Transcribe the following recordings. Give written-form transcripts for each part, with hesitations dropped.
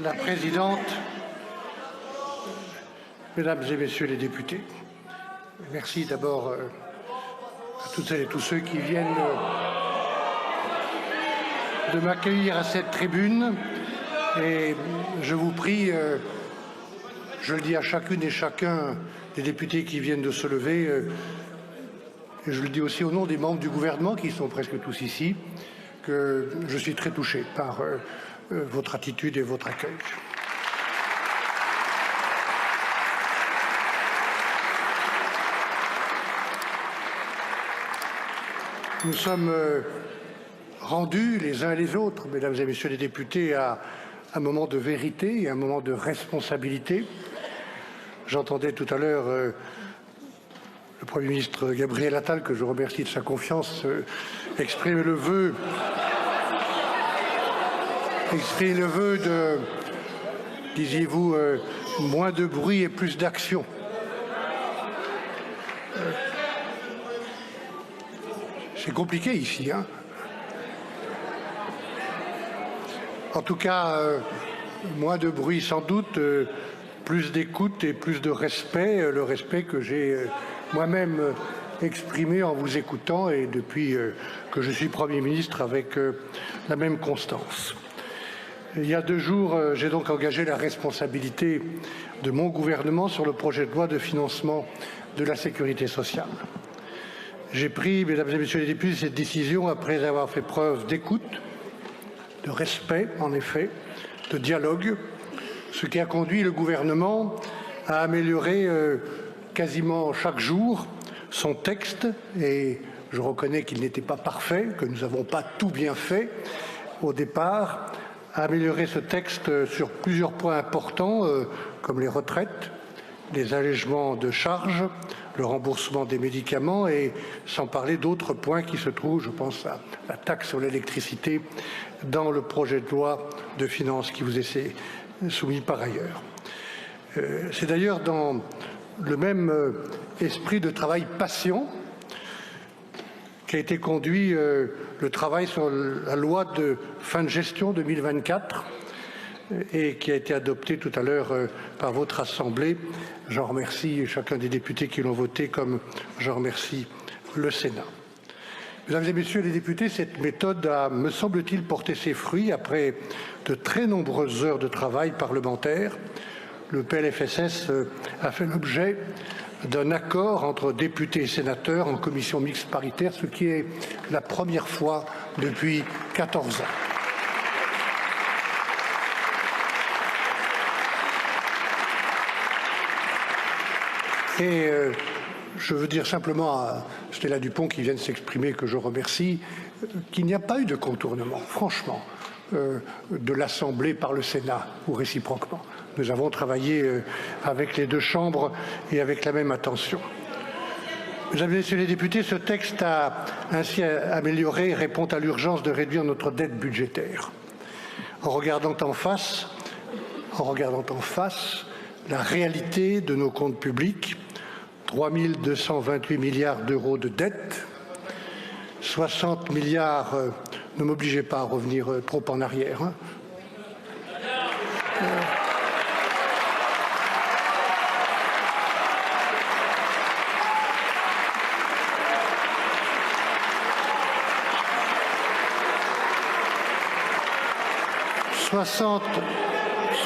la présidente, mesdames et messieurs les députés, merci d'abord à toutes celles et tous ceux qui viennent de m'accueillir à cette tribune. Et je vous prie, je le dis à chacune et chacun des députés qui viennent de se lever, et je le dis aussi au nom des membres du gouvernement qui sont presque tous ici, que je suis très touché par votre attitude et votre accueil. Nous sommes rendus les uns et les autres, mesdames et messieurs les députés, à un moment de vérité et un moment de responsabilité. J'entendais tout à l'heure le Premier ministre Gabriel Attal, que je remercie de sa confiance, exprimer le vœu de, disiez-vous, moins de bruit et plus d'action. C'est compliqué ici, hein. En tout cas, moins de bruit sans doute, plus d'écoute et plus de respect, le respect que j'ai moi-même exprimé en vous écoutant et depuis que je suis Premier ministre avec la même constance. Il y a 2 jours, j'ai donc engagé la responsabilité de mon gouvernement sur le projet de loi de financement de la sécurité sociale. J'ai pris, mesdames et messieurs les députés, cette décision après avoir fait preuve d'écoute, de respect, en effet, de dialogue, ce qui a conduit le gouvernement à améliorer quasiment chaque jour son texte. Et je reconnais qu'il n'était pas parfait, que nous n'avons pas tout bien fait au départ, à améliorer ce texte sur plusieurs points importants, comme les retraites, les allègements de charges, le remboursement des médicaments et sans parler d'autres points qui se trouvent, je pense à la taxe sur l'électricité, dans le projet de loi de finances qui vous est soumis par ailleurs. C'est d'ailleurs dans le même esprit de travail patient qu'a été conduit le travail sur la loi de fin de gestion 2024 et qui a été adopté tout à l'heure par votre Assemblée. J'en remercie chacun des députés qui l'ont voté, comme j'en remercie le Sénat. Mesdames et messieurs les députés, cette méthode a, me semble-t-il, porté ses fruits après de très nombreuses heures de travail parlementaire. Le PLFSS a fait l'objet d'un accord entre députés et sénateurs en commission mixte paritaire, ce qui est la première fois depuis 14 ans. Et je veux dire simplement à Stella Dupont, qui vient de s'exprimer, que je remercie, qu'il n'y a pas eu de contournement, franchement, de l'Assemblée par le Sénat, ou réciproquement. Nous avons travaillé avec les 2 chambres et avec la même attention. Mesdames et messieurs les députés, ce texte a ainsi amélioré et répond à l'urgence de réduire notre dette budgétaire. En regardant en face la réalité de nos comptes publics, 3 228 milliards d'euros de dette, 60 milliards, ne m'obligez pas à revenir trop en arrière, hein.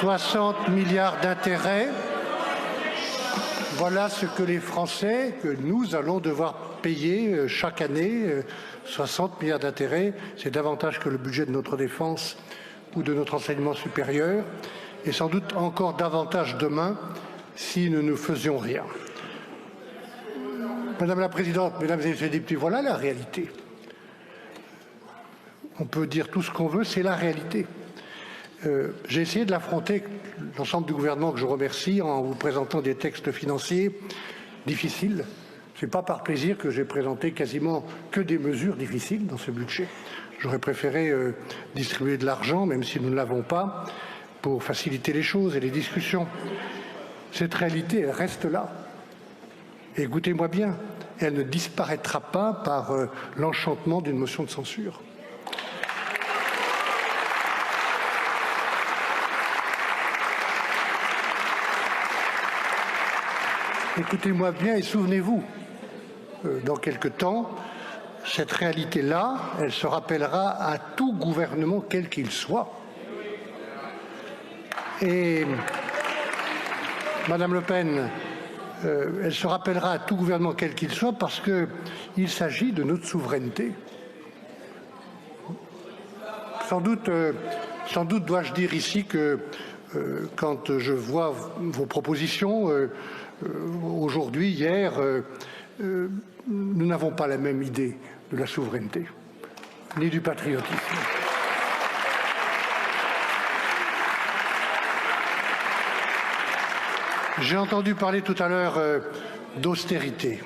60 milliards d'intérêts. Voilà ce que les Français, que nous allons devoir payer chaque année. 60 milliards d'intérêts, c'est davantage que le budget de notre défense ou de notre enseignement supérieur, et sans doute encore davantage demain si nous ne faisions rien. Madame la Présidente, Mesdames et Messieurs les députés, voilà la réalité. On peut dire tout ce qu'on veut, c'est la réalité. J'ai essayé de l'affronter, l'ensemble du gouvernement que je remercie, en vous présentant des textes financiers difficiles. Ce n'est pas par plaisir que j'ai présenté quasiment que des mesures difficiles dans ce budget. J'aurais préféré distribuer de l'argent, même si nous ne l'avons pas, pour faciliter les choses et les discussions. Cette réalité, elle reste là. Et écoutez-moi bien, elle ne disparaîtra pas par l'enchantement d'une motion de censure. écoutez-moi bien et souvenez-vous, dans quelque temps, cette réalité-là, elle se rappellera à tout gouvernement, quel qu'il soit. Et Madame Le Pen, elle se rappellera à tout gouvernement, quel qu'il soit, parce qu'il s'agit de notre souveraineté. Sans doute dois-je dire ici que quand je vois vos propositions aujourd'hui, hier, nous n'avons pas la même idée de la souveraineté, ni du patriotisme. J'ai entendu parler tout à l'heure d'austérité.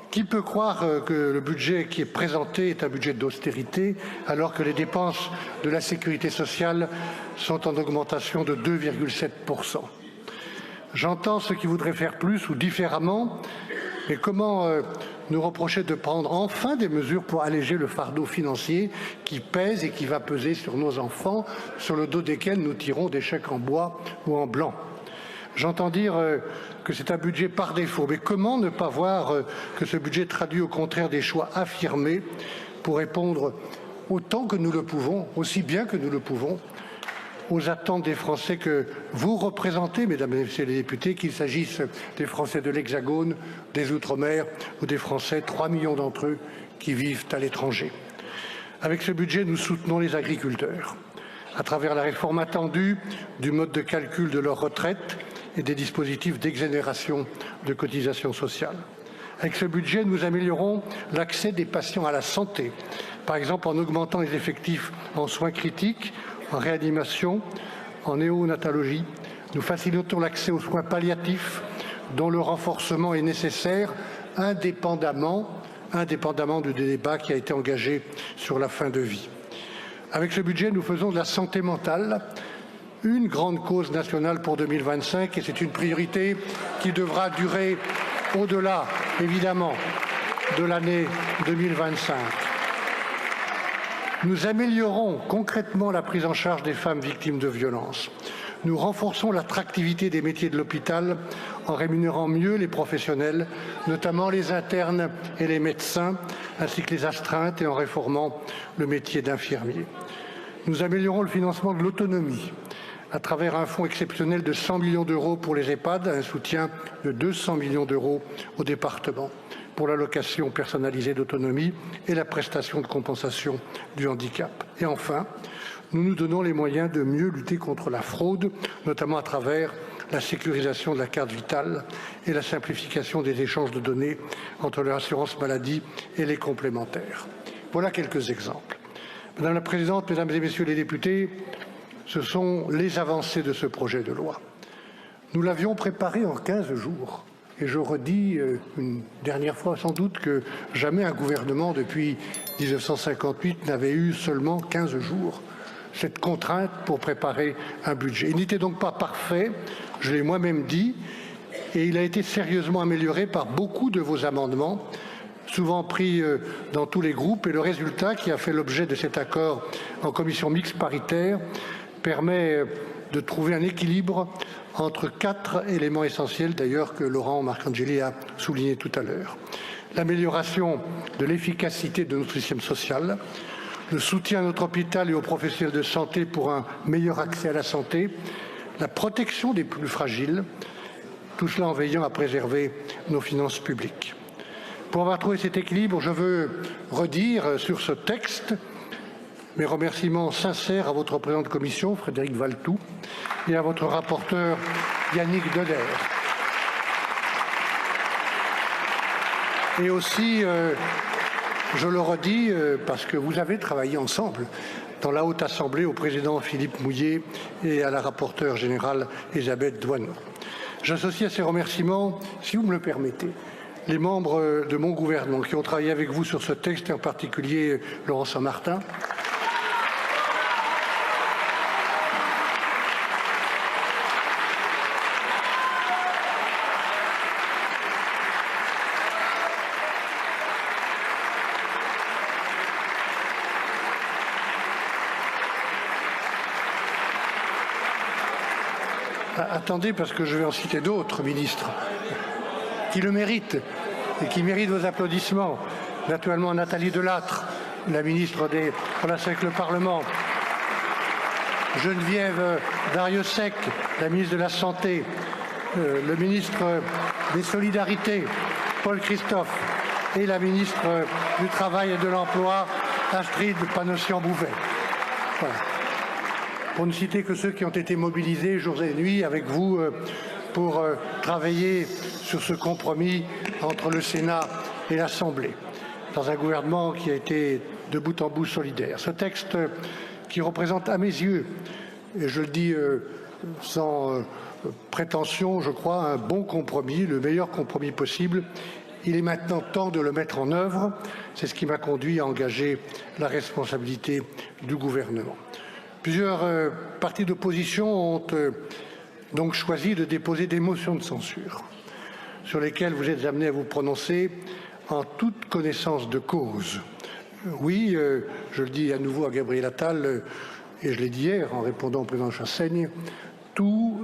Qui peut croire que le budget qui est présenté est un budget d'austérité alors que les dépenses de la sécurité sociale sont en augmentation de 2,7%? J'entends ceux qui voudraient faire plus ou différemment, mais comment nous reprocher de prendre enfin des mesures pour alléger le fardeau financier qui pèse et qui va peser sur nos enfants, sur le dos desquels nous tirons des chèques en bois ou en blanc? J'entends dire que c'est un budget par défaut, mais comment ne pas voir que ce budget traduit au contraire des choix affirmés pour répondre autant que nous le pouvons, aussi bien que nous le pouvons, aux attentes des Français que vous représentez, mesdames et messieurs les députés, qu'il s'agisse des Français de l'Hexagone, des Outre-mer ou des Français, 3 millions d'entre eux, qui vivent à l'étranger. Avec ce budget, nous soutenons les agriculteurs à travers la réforme attendue du mode de calcul de leur retraite et des dispositifs d'exonération de cotisations sociales. Avec ce budget, nous améliorons l'accès des patients à la santé, par exemple en augmentant les effectifs en soins critiques, en réanimation, en néonatologie. Nous facilitons l'accès aux soins palliatifs, dont le renforcement est nécessaire, indépendamment du débat qui a été engagé sur la fin de vie. Avec ce budget, nous faisons de la santé mentale une grande cause nationale pour 2025 et c'est une priorité qui devra durer au-delà, évidemment, de l'année 2025. Nous améliorons concrètement la prise en charge des femmes victimes de violences. Nous renforçons l'attractivité des métiers de l'hôpital en rémunérant mieux les professionnels, notamment les internes et les médecins, ainsi que les astreintes et en réformant le métier d'infirmier. Nous améliorons le financement de l'autonomie à travers un fonds exceptionnel de 100 millions d'euros pour les EHPAD, un soutien de 200 millions d'euros aux départements pour l'allocation personnalisée d'autonomie et la prestation de compensation du handicap. Et enfin, nous nous donnons les moyens de mieux lutter contre la fraude, notamment à travers la sécurisation de la carte vitale et la simplification des échanges de données entre l'assurance maladie et les complémentaires. Voilà quelques exemples. Madame la Présidente, Mesdames et Messieurs les députés, ce sont les avancées de ce projet de loi. Nous l'avions préparé en 15 jours. Et je redis une dernière fois sans doute que jamais un gouvernement depuis 1958 n'avait eu seulement 15 jours. Cette contrainte pour préparer un budget. Il n'était donc pas parfait, je l'ai moi-même dit, et il a été sérieusement amélioré par beaucoup de vos amendements, souvent pris dans tous les groupes, et le résultat qui a fait l'objet de cet accord en commission mixte paritaire permet de trouver un équilibre entre 4 éléments essentiels, d'ailleurs, que Laurent Marcangeli a souligné tout à l'heure. L'amélioration de l'efficacité de notre système social, le soutien à notre hôpital et aux professionnels de santé pour un meilleur accès à la santé, la protection des plus fragiles, tout cela en veillant à préserver nos finances publiques. Pour avoir trouvé cet équilibre, je veux redire sur ce texte mes remerciements sincères à votre président de commission, Frédéric Valletoux, et à votre rapporteur, Yannick Delaire. Et aussi, je le redis, parce que vous avez travaillé ensemble dans la Haute Assemblée au président Philippe Mouillet et à la rapporteure générale Elisabeth Doineau. J'associe à ces remerciements, si vous me le permettez, les membres de mon gouvernement qui ont travaillé avec vous sur ce texte, et en particulier Laurent Saint-Martin. Attendez, parce que je vais en citer d'autres, ministres. qui le méritent et qui méritent vos applaudissements. Naturellement, Nathalie Delattre, la ministre des Relations avec le Parlement. Geneviève Darrieussecq, la ministre de la Santé. Le ministre des Solidarités, Paul Christophe, et la ministre du Travail et de l'Emploi, Astrid Panosyan-Bouvet. Voilà. Pour ne citer que ceux qui ont été mobilisés jour et nuit avec vous pour travailler sur ce compromis entre le Sénat et l'Assemblée, dans un gouvernement qui a été de bout en bout solidaire. Ce texte qui représente à mes yeux, et je le dis sans prétention, je crois, un bon compromis, le meilleur compromis possible. Il est maintenant temps de le mettre en œuvre. C'est ce qui m'a conduit à engager la responsabilité du gouvernement. Plusieurs partis d'opposition ont donc choisi de déposer des motions de censure sur lesquelles vous êtes amenés à vous prononcer en toute connaissance de cause. Oui, je le dis à nouveau à Gabriel Attal, et je l'ai dit hier en répondant au président Chassaigne, tout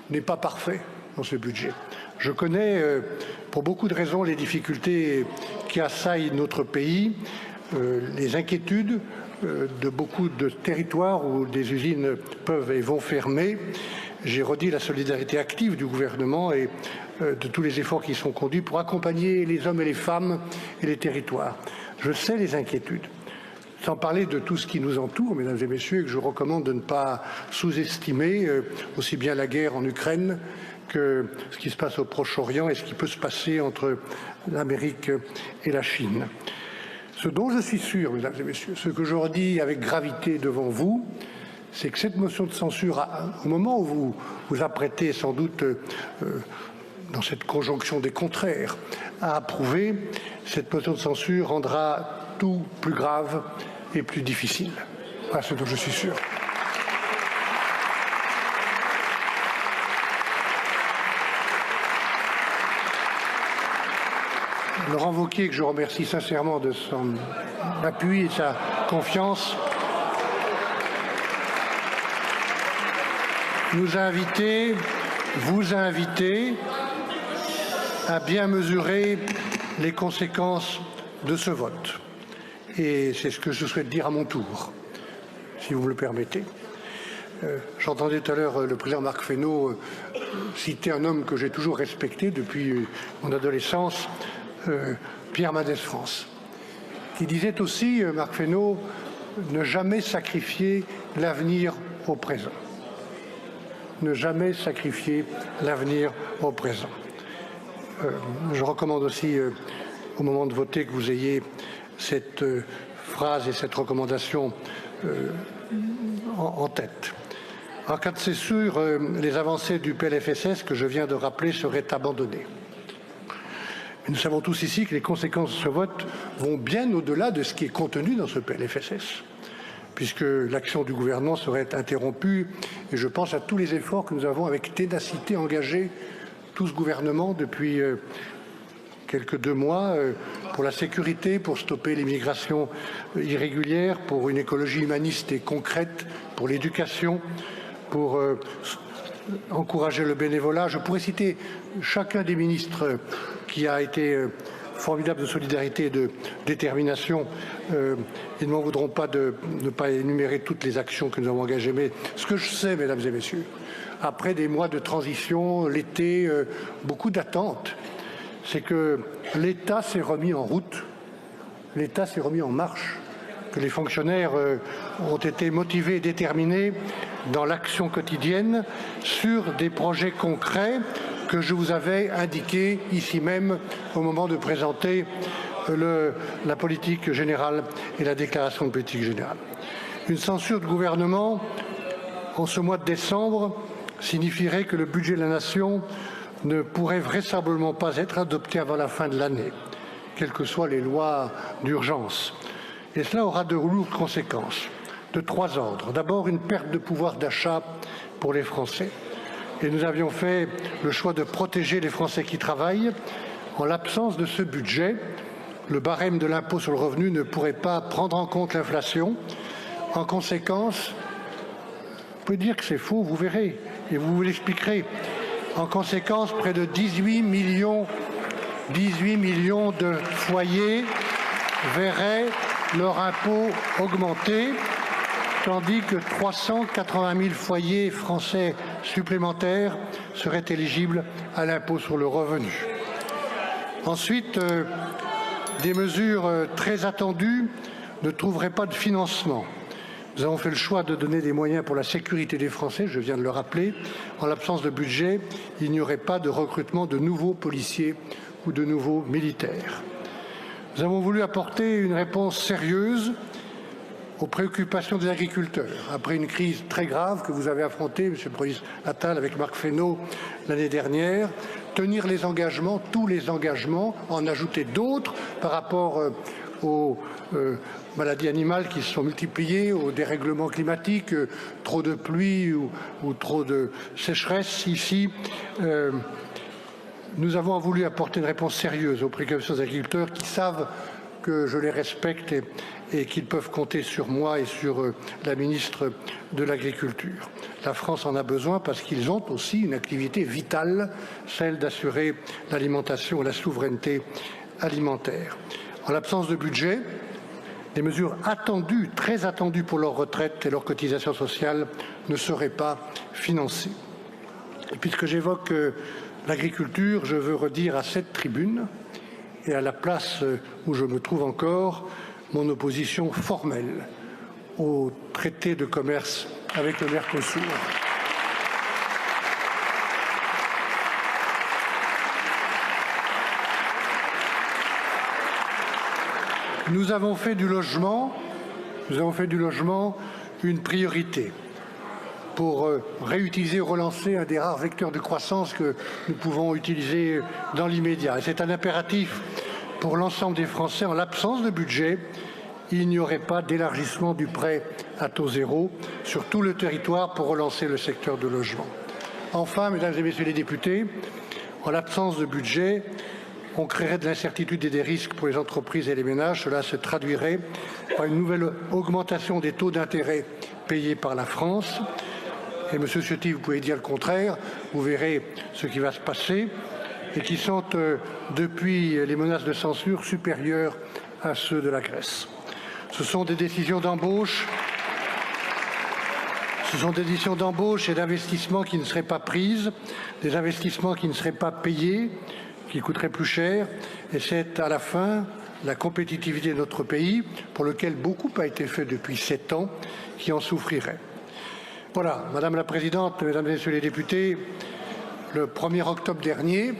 n'est pas parfait dans ce budget. Je connais, pour beaucoup de raisons, les difficultés qui assaillent notre pays, les inquiétudes de beaucoup de territoires où des usines peuvent et vont fermer. J'ai redit la solidarité active du gouvernement et de tous les efforts qui sont conduits pour accompagner les hommes et les femmes et les territoires. Je sais les inquiétudes. Sans parler de tout ce qui nous entoure, mesdames et messieurs, et que je recommande de ne pas sous-estimer, aussi bien la guerre en Ukraine que ce qui se passe au Proche-Orient et ce qui peut se passer entre l'Amérique et la Chine. Ce dont je suis sûr, mesdames et messieurs, ce que je redis avec gravité devant vous, c'est que cette motion de censure, au moment où vous vous apprêtez sans doute, dans cette conjonction des contraires, à approuver, cette motion de censure rendra tout plus grave et plus difficile. Voilà ce dont je suis sûr. Laurent Wauquiez, que je remercie sincèrement de son appui et de sa confiance, nous a invités, vous a invités à bien mesurer les conséquences de ce vote. Et c'est ce que je souhaite dire à mon tour, si vous me le permettez. J'entendais tout à l'heure le président Marc Fesneau citer un homme que j'ai toujours respecté depuis mon adolescence, Pierre Mendès France, qui disait aussi, Marc Fesneau, ne jamais sacrifier l'avenir au présent. Ne jamais sacrifier l'avenir au présent. Je recommande aussi, au moment de voter, que vous ayez cette phrase et cette recommandation en tête. En cas de césure, les avancées du PLFSS que je viens de rappeler seraient abandonnées. Mais nous savons tous ici que les conséquences de ce vote vont bien au-delà de ce qui est contenu dans ce PLFSS, puisque l'action du gouvernement serait interrompue. Et je pense à tous les efforts que nous avons avec ténacité engagés, tout ce gouvernement, depuis quelques 2 mois, pour la sécurité, pour stopper l'immigration irrégulière, pour une écologie humaniste et concrète, pour l'éducation, pour encourager le bénévolat. Je pourrais citer chacun des ministres qui a été formidable de solidarité et de détermination. Ils ne m'en voudront pas de ne pas énumérer toutes les actions que nous avons engagées. Mais ce que je sais, mesdames et messieurs, après des mois de transition, l'été, beaucoup d'attentes, c'est que l'État s'est remis en route, l'État s'est remis en marche, que les fonctionnaires ont été motivés et déterminés dans l'action quotidienne sur des projets concrets que je vous avais indiqués ici même au moment de présenter la politique générale et la déclaration de politique générale. Une censure du gouvernement en ce mois de décembre signifierait que le budget de la nation ne pourrait vraisemblablement pas être adopté avant la fin de l'année, quelles que soient les lois d'urgence. Et cela aura de lourdes conséquences, de 3 ordres. D'abord, une perte de pouvoir d'achat pour les Français. Et nous avions fait le choix de protéger les Français qui travaillent. En l'absence de ce budget, le barème de l'impôt sur le revenu ne pourrait pas prendre en compte l'inflation. En conséquence, vous pouvez dire que c'est faux, vous verrez, et vous l'expliquerez. En conséquence, près de 18 millions de foyers verraient leur impôt augmenter, tandis que 380 000 foyers français supplémentaires seraient éligibles à l'impôt sur le revenu. Ensuite, des mesures très attendues ne trouveraient pas de financement. Nous avons fait le choix de donner des moyens pour la sécurité des Français, je viens de le rappeler. En l'absence de budget, il n'y aurait pas de recrutement de nouveaux policiers ou de nouveaux militaires. Nous avons voulu apporter une réponse sérieuse aux préoccupations des agriculteurs. Après une crise très grave que vous avez affrontée, Monsieur le Premier ministre Attal, avec Marc Fesneau l'année dernière, tenir les engagements, tous les engagements, en ajouter d'autres par rapport aux maladies animales qui se sont multipliées, au dérèglement climatique, trop de pluie ou trop de sécheresse ici. Nous avons voulu apporter une réponse sérieuse aux préoccupations des agriculteurs qui savent que je les respecte et qu'ils peuvent compter sur moi et sur la ministre de l'Agriculture. La France en a besoin parce qu'ils ont aussi une activité vitale, celle d'assurer l'alimentation et la souveraineté alimentaire. En l'absence de budget, des mesures attendues, très attendues pour leur retraite et leur cotisation sociale ne seraient pas financées. Et puisque j'évoque l'agriculture, je veux redire à cette tribune et à la place où je me trouve encore mon opposition formelle au traité de commerce avec le Mercosur. Nous avons fait du logement une priorité pour réutiliser, relancer un des rares vecteurs de croissance que nous pouvons utiliser dans l'immédiat. Et c'est un impératif pour l'ensemble des Français. En l'absence de budget, il n'y aurait pas d'élargissement du prêt à taux zéro sur tout le territoire pour relancer le secteur de logement. Enfin, mesdames et messieurs les députés, en l'absence de budget, on créerait de l'incertitude et des risques pour les entreprises et les ménages. Cela se traduirait par une nouvelle augmentation des taux d'intérêt payés par la France. Et Monsieur Ciotti, vous pouvez dire le contraire, vous verrez ce qui va se passer, et qui sont, depuis les menaces de censure, supérieurs à ceux de la Grèce. Ce sont des décisions d'embauche. Ce sont des décisions d'embauche et d'investissement qui ne seraient pas prises, des investissements qui ne seraient pas payés, qui coûteraient plus cher. Et c'est à la fin la compétitivité de notre pays, pour lequel beaucoup a été fait depuis 7 ans, qui en souffrirait. Voilà, Madame la Présidente, Mesdames et Messieurs les députés, le 1er octobre dernier,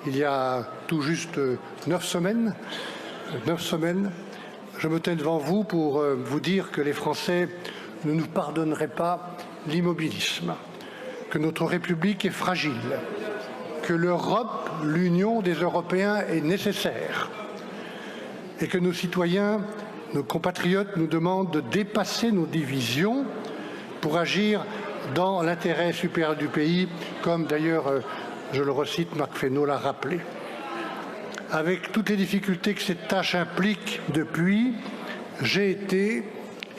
il y a tout juste 9 semaines, je me tenais devant vous pour vous dire que les Français ne nous pardonneraient pas l'immobilisme, que notre République est fragile, que l'Europe, l'union des Européens est nécessaire et que nos citoyens, nos compatriotes nous demandent de dépasser nos divisions pour agir dans l'intérêt supérieur du pays, comme d'ailleurs, je le recite, Marc Fesneau l'a rappelé. Avec toutes les difficultés que cette tâche implique depuis, j'ai été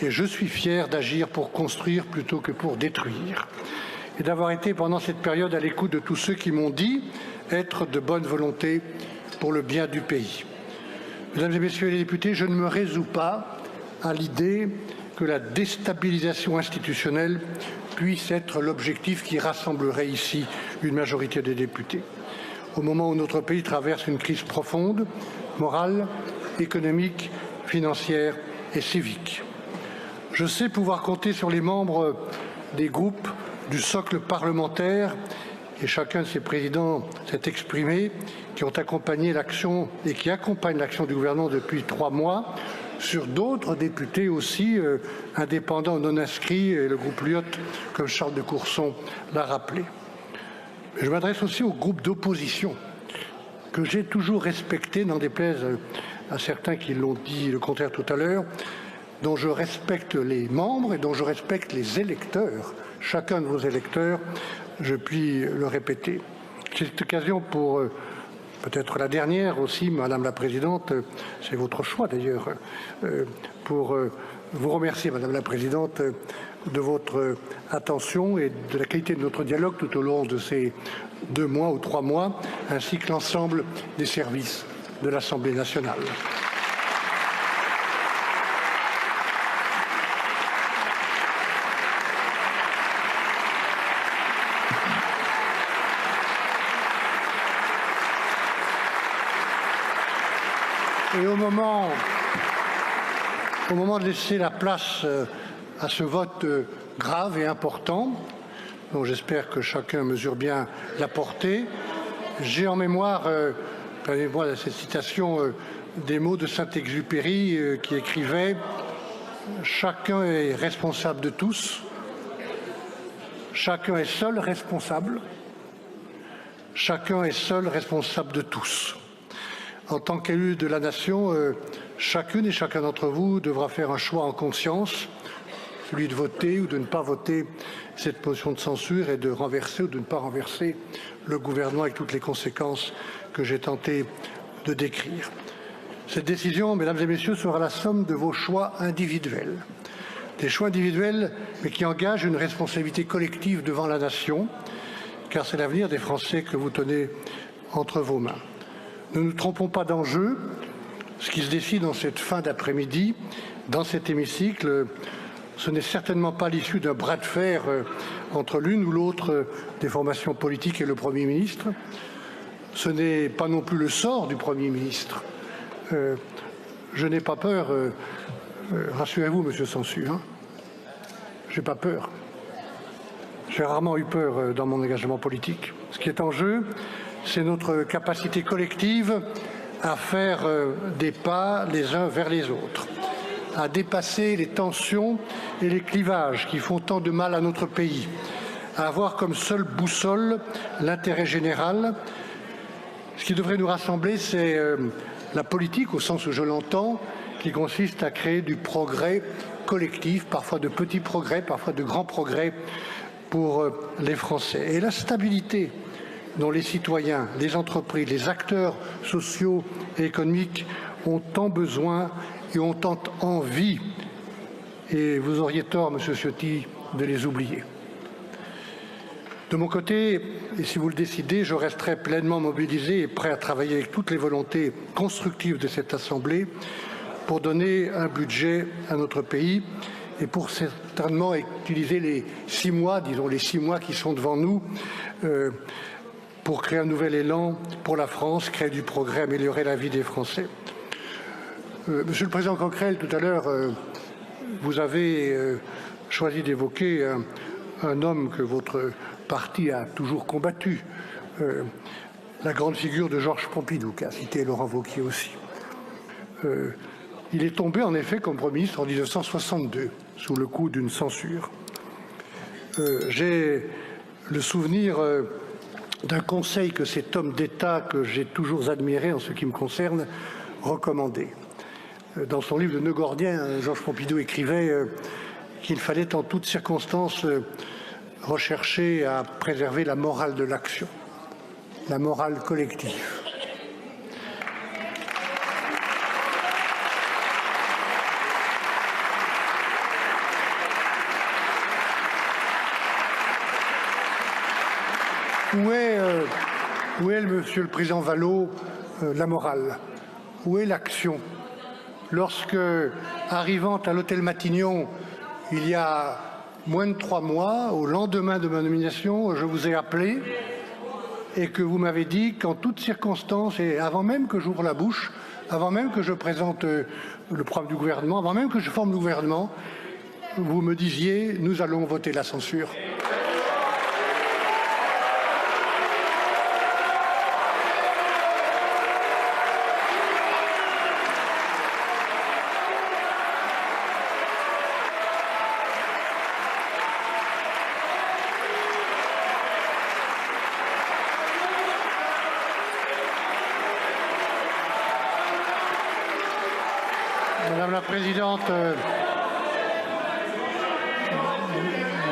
et je suis fier d'agir pour construire plutôt que pour détruire, et d'avoir été pendant cette période à l'écoute de tous ceux qui m'ont dit être de bonne volonté pour le bien du pays. Mesdames et Messieurs les députés, je ne me résous pas à l'idée que la déstabilisation institutionnelle puisse être l'objectif qui rassemblerait ici une majorité des députés. Au moment où notre pays traverse une crise profonde, morale, économique, financière et civique. Je sais pouvoir compter sur les membres des groupes du socle parlementaire, et chacun de ses présidents s'est exprimé, qui ont accompagné l'action et qui accompagnent l'action du gouvernement depuis 3 mois, sur d'autres députés aussi, indépendants ou non inscrits, et le groupe Lyot, comme Charles de Courson l'a rappelé. Je m'adresse aussi au groupe d'opposition, que j'ai toujours respecté, n'en déplaise à certains qui l'ont dit le contraire tout à l'heure, dont je respecte les membres et dont je respecte les électeurs. Chacun de vos électeurs, je puis le répéter. C'est cette occasion pour, peut-être la dernière aussi, Madame la Présidente, c'est votre choix d'ailleurs, pour vous remercier, Madame la Présidente, de votre attention et de la qualité de notre dialogue tout au long de ces 2 mois ou 3 mois, ainsi que l'ensemble des services de l'Assemblée nationale. Et au moment de laisser la place à ce vote grave et important, dont j'espère que chacun mesure bien la portée, j'ai en mémoire, permettez-moi cette citation, des mots de Saint-Exupéry qui écrivait « Chacun est responsable de tous, chacun est seul responsable, chacun est seul responsable de tous ». En tant qu'élu de la nation, chacune et chacun d'entre vous devra faire un choix en conscience, celui de voter ou de ne pas voter cette motion de censure et de renverser ou de ne pas renverser le gouvernement avec toutes les conséquences que j'ai tenté de décrire. Cette décision, mesdames et messieurs, sera la somme de vos choix individuels. Des choix individuels, mais qui engagent une responsabilité collective devant la nation, car c'est l'avenir des Français que vous tenez entre vos mains. Ne nous trompons pas d'enjeu. Ce qui se décide en cette fin d'après-midi, dans cet hémicycle, ce n'est certainement pas l'issue d'un bras de fer entre l'une ou l'autre des formations politiques et le Premier ministre. Ce n'est pas non plus le sort du Premier ministre. Je n'ai pas peur, rassurez-vous, Monsieur Sansu, je n'ai pas peur. J'ai rarement eu peur dans mon engagement politique. Ce qui est en jeu, c'est notre capacité collective à faire des pas les uns vers les autres, à dépasser les tensions et les clivages qui font tant de mal à notre pays, à avoir comme seule boussole l'intérêt général. Ce qui devrait nous rassembler, c'est la politique, au sens où je l'entends, qui consiste à créer du progrès collectif, parfois de petits progrès, parfois de grands progrès pour les Français. Et la stabilité dont les citoyens, les entreprises, les acteurs sociaux et économiques ont tant besoin et ont tant envie. Et vous auriez tort, Monsieur Ciotti, de les oublier. De mon côté, et si vous le décidez, je resterai pleinement mobilisé et prêt à travailler avec toutes les volontés constructives de cette Assemblée pour donner un budget à notre pays et pour certainement utiliser les 6 mois, disons les 6 mois qui sont devant nous, pour créer un nouvel élan pour la France, créer du progrès, améliorer la vie des Français. Monsieur le Président Coquerel, tout à l'heure, vous avez choisi d'évoquer un homme que votre parti a toujours combattu, la grande figure de Georges Pompidou, qu'a cité Laurent Wauquiez aussi. Il est tombé en effet comme Premier ministre en 1962, sous le coup d'une censure. J'ai le souvenir d'un conseil que cet homme d'État, que j'ai toujours admiré en ce qui me concerne, recommandait. Dans son livre de Neugordien, Georges Pompidou écrivait qu'il fallait en toutes circonstances rechercher à préserver la morale de l'action, la morale collective. Où est, Monsieur le Président Vallaud, la morale? Où est l'action? Lorsque, arrivant à l'hôtel Matignon, il y a moins de 3 mois, au lendemain de ma nomination, je vous ai appelé et que vous m'avez dit qu'en toutes circonstances, et avant même que j'ouvre la bouche, avant même que je présente le programme du gouvernement, avant même que je forme le gouvernement, vous me disiez « nous allons voter la censure ».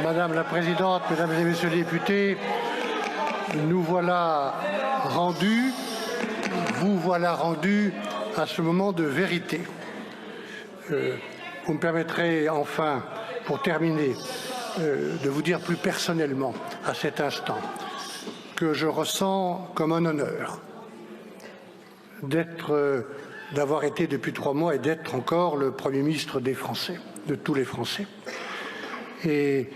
Madame la Présidente, Mesdames et Messieurs les députés, nous voilà rendus, vous voilà rendus à ce moment de vérité. Vous me permettrez enfin, pour terminer, de vous dire plus personnellement à cet instant que je ressens comme un honneur d'avoir été depuis 3 mois et d'être encore le Premier ministre des Français, de tous les Français. Et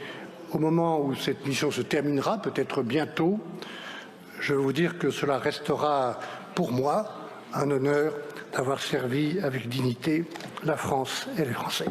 au moment où cette mission se terminera, peut-être bientôt, je veux vous dire que cela restera pour moi un honneur d'avoir servi avec dignité la France et les Français.